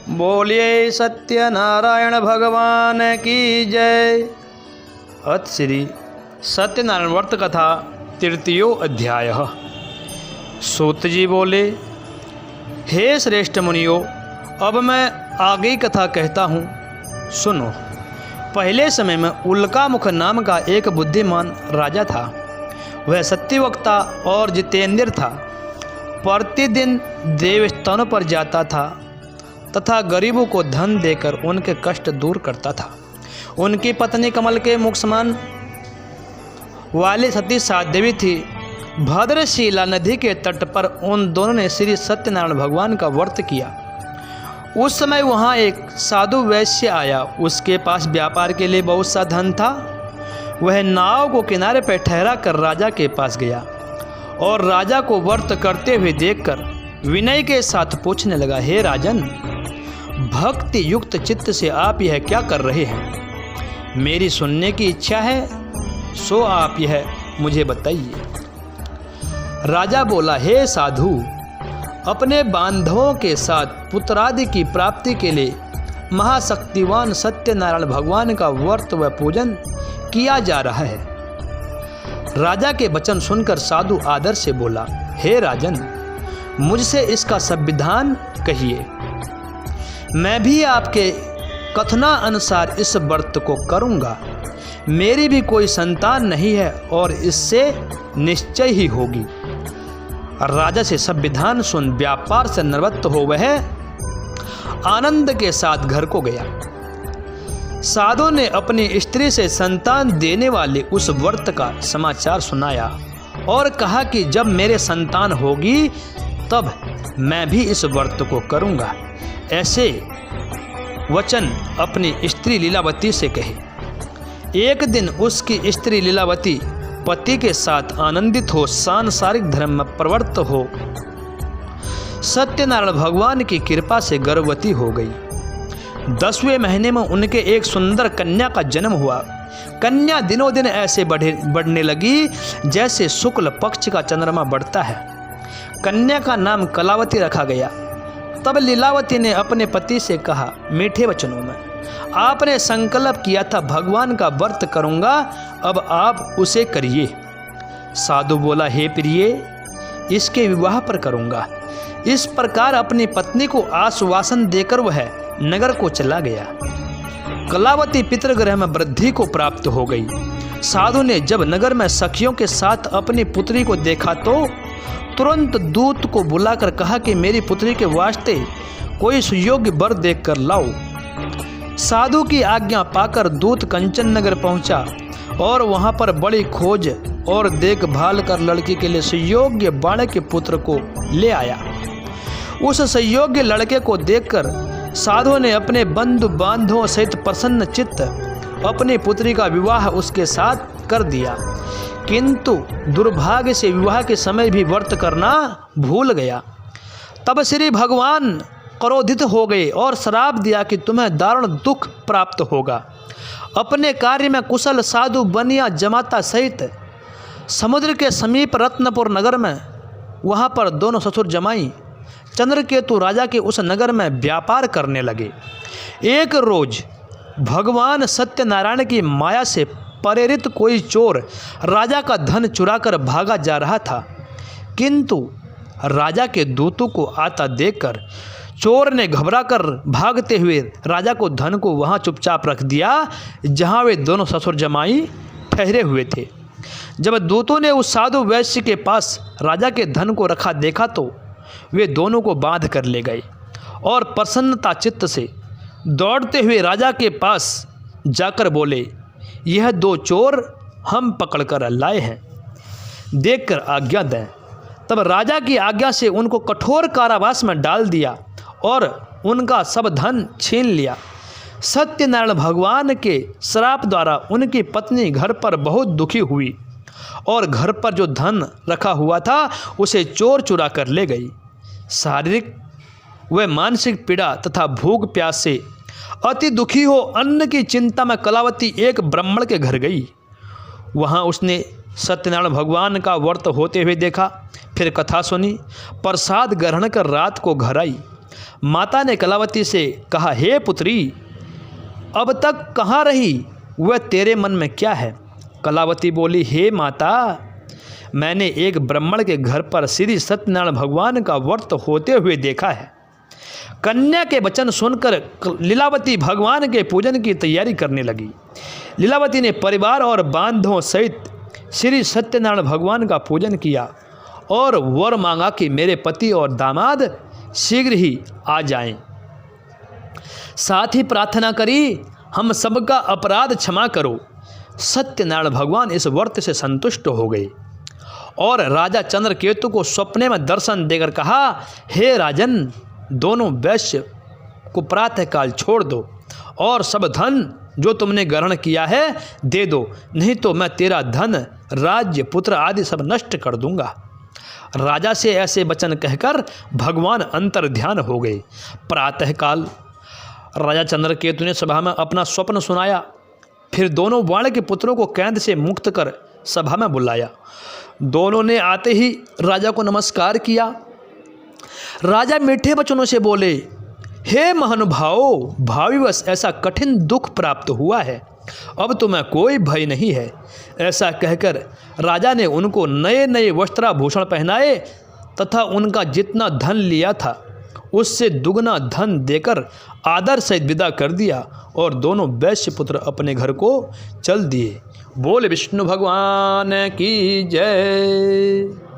बोलिए सत्यनारायण भगवान की जय। अथ श्री सत्यनारायण व्रत कथा तृतीयो अध्याय। सूत जी बोले, हे श्रेष्ठ मुनियो, अब मैं आगे कथा कहता हूँ, सुनो। पहले समय में उल्कामुख नाम का एक बुद्धिमान राजा था। वह सत्यवक्ता और जितेंद्र था। प्रतिदिन देवस्थानों पर जाता था तथा गरीबों को धन देकर उनके कष्ट दूर करता था। उनकी पत्नी कमल के मुख समान वाली सती साध्वी थी। भद्रशिला नदी के तट पर उन दोनों ने श्री सत्यनारायण भगवान का व्रत किया। उस समय वहाँ एक साधु वैश्य आया। उसके पास व्यापार के लिए बहुत सा धन था। वह नाव को किनारे पर ठहरा कर राजा के पास गया और राजा को व्रत करते हुए देखकर विनय के साथ पूछने लगा, हे राजन, भक्ति युक्त चित्त से आप यह क्या कर रहे हैं? मेरी सुनने की इच्छा है, सो आप यह मुझे बताइए। राजा बोला, हे साधु, अपने बांधवों के साथ पुत्रादि की प्राप्ति के लिए महाशक्तिवान सत्यनारायण भगवान का व्रत व पूजन किया जा रहा है। राजा के वचन सुनकर साधु आदर से बोला, हे राजन, मुझसे इसका संविधान कहिए। मैं भी आपके कथना अनुसार इस व्रत को करूंगा। मेरी भी कोई संतान नहीं है और इससे निश्चय ही होगी। राजा से संविधान सुन व्यापार से निवृत्त हो वह आनंद के साथ घर को गया। साधु ने अपनी स्त्री से संतान देने वाले उस व्रत का समाचार सुनाया और कहा कि जब मेरे संतान होगी तब मैं भी इस व्रत को करूंगा। ऐसे वचन अपनी स्त्री लीलावती से कहे। एक दिन उसकी स्त्री लीलावती पति के साथ आनंदित हो सांसारिक धर्म में प्रवृत्त हो सत्यनारायण भगवान की कृपा से गर्भवती हो गई। 10वें महीने में उनके एक सुंदर कन्या का जन्म हुआ। कन्या दिनों दिन ऐसे बढ़ने लगी जैसे शुक्ल पक्ष का चंद्रमा बढ़ता है। कन्या का नाम कलावती रखा गया। तब लीलावती ने अपने पति से कहा मीठे वचनों में, आपने संकल्प किया था भगवान का व्रत करूंगा, अब आप उसे करिए। साधु बोला, हे प्रिय, इसके विवाह पर करूंगा। इस प्रकार अपनी पत्नी को आश्वासन देकर वह नगर को चला गया। कलावती पितृगृह में वृद्धि को प्राप्त हो गई। साधु ने जब नगर में सखियों के साथ अपनी पुत्री को देखा तो तुरंत दूत को बुलाकर कहा कि मेरी पुत्री के वास्ते कोई सुयोग्य वर देखकर लाओ। साधु की आज्ञा पाकर दूत कंचन नगर पहुंचा और वहां पर बड़ी खोज और देखभाल कर लड़की के लिए सुयोग्य बालक के पुत्र को ले आया। उस सुयोग्य लड़के को देखकर साधु ने अपने बंधु बांधवों सहित प्रसन्न चित्त अपनी पुत्री का विवाह उसके साथ कर दिया। किंतु दुर्भाग्य से विवाह के समय भी व्रत करना भूल गया। तब श्री भगवान क्रोधित हो गए और श्राप दिया कि तुम्हें दारुण दुख प्राप्त होगा। अपने कार्य में कुशल साधु बनिया जमाता सहित समुद्र के समीप रत्नपुर नगर में वहाँ पर दोनों ससुर जमाई चंद्रकेतु राजा के उस नगर में व्यापार करने लगे। एक रोज भगवान सत्यनारायण की माया से प्रेरित कोई चोर राजा का धन चुराकर भागा जा रहा था। किंतु राजा के दूतों को आता देखकर चोर ने घबराकर भागते हुए राजा को धन को वहां चुपचाप रख दिया जहां वे दोनों ससुर जमाई ठहरे हुए थे। जब दूतों ने उस साधु वैश्य के पास राजा के धन को रखा देखा तो वे दोनों को बांध कर ले गए और प्रसन्नता चित्त से दौड़ते हुए राजा के पास जाकर बोले, यह दो चोर हम पकड़कर लाए हैं, देखकर आज्ञा दें। तब राजा की आज्ञा से उनको कठोर कारावास में डाल दिया और उनका सब धन छीन लिया। सत्यनारायण भगवान के श्राप द्वारा उनकी पत्नी घर पर बहुत दुखी हुई और घर पर जो धन रखा हुआ था उसे चोर चुरा कर ले गई। शारीरिक व मानसिक पीड़ा तथा भूख प्यास से अति दुखी हो अन्न की चिंता में कलावती एक ब्राह्मण के घर गई। वहाँ उसने सत्यनारायण भगवान का व्रत होते हुए देखा। फिर कथा सुनी, प्रसाद ग्रहण कर रात को घर आई। माता ने कलावती से कहा, हे पुत्री, अब तक कहाँ रही? वह तेरे मन में क्या है? कलावती बोली, हे माता, मैंने एक ब्राह्मण के घर पर श्री सत्यनारायण भगवान का व्रत होते हुए देखा है। कन्या के वचन सुनकर लीलावती भगवान के पूजन की तैयारी करने लगी। लीलावती ने परिवार और बांधों सहित श्री सत्यनारायण भगवान का पूजन किया और वर मांगा कि मेरे पति और दामाद शीघ्र ही आ जाएं। साथ ही प्रार्थना करी, हम सबका अपराध क्षमा करो। सत्यनारायण भगवान इस व्रत से संतुष्ट हो गए और राजा चंद्रकेतु को सपने में दर्शन देकर कहा, हे राजन, दोनों वैश्य को प्रातःकाल छोड़ दो और सब धन जो तुमने ग्रहण किया है दे दो, नहीं तो मैं तेरा धन, राज्य, पुत्र आदि सब नष्ट कर दूंगा। राजा से ऐसे वचन कहकर भगवान अंतर ध्यान हो गए। प्रातःकाल राजा चंद्रकेतु ने सभा में अपना स्वप्न सुनाया। फिर दोनों बाण के पुत्रों को कैद से मुक्त कर सभा में बुलाया। दोनों ने आते ही राजा को नमस्कार किया। राजा मीठे वचनों से बोले, हे महानुभावों, भाविवश ऐसा कठिन दुख प्राप्त हुआ है, अब तुम्हें कोई भय नहीं है। ऐसा कहकर राजा ने उनको नए नए वस्त्राभूषण पहनाए तथा उनका जितना धन लिया था उससे दुगना धन देकर आदर सहित विदा कर दिया और दोनों वैश्य पुत्र अपने घर को चल दिए। बोल विष्णु भगवान की जय।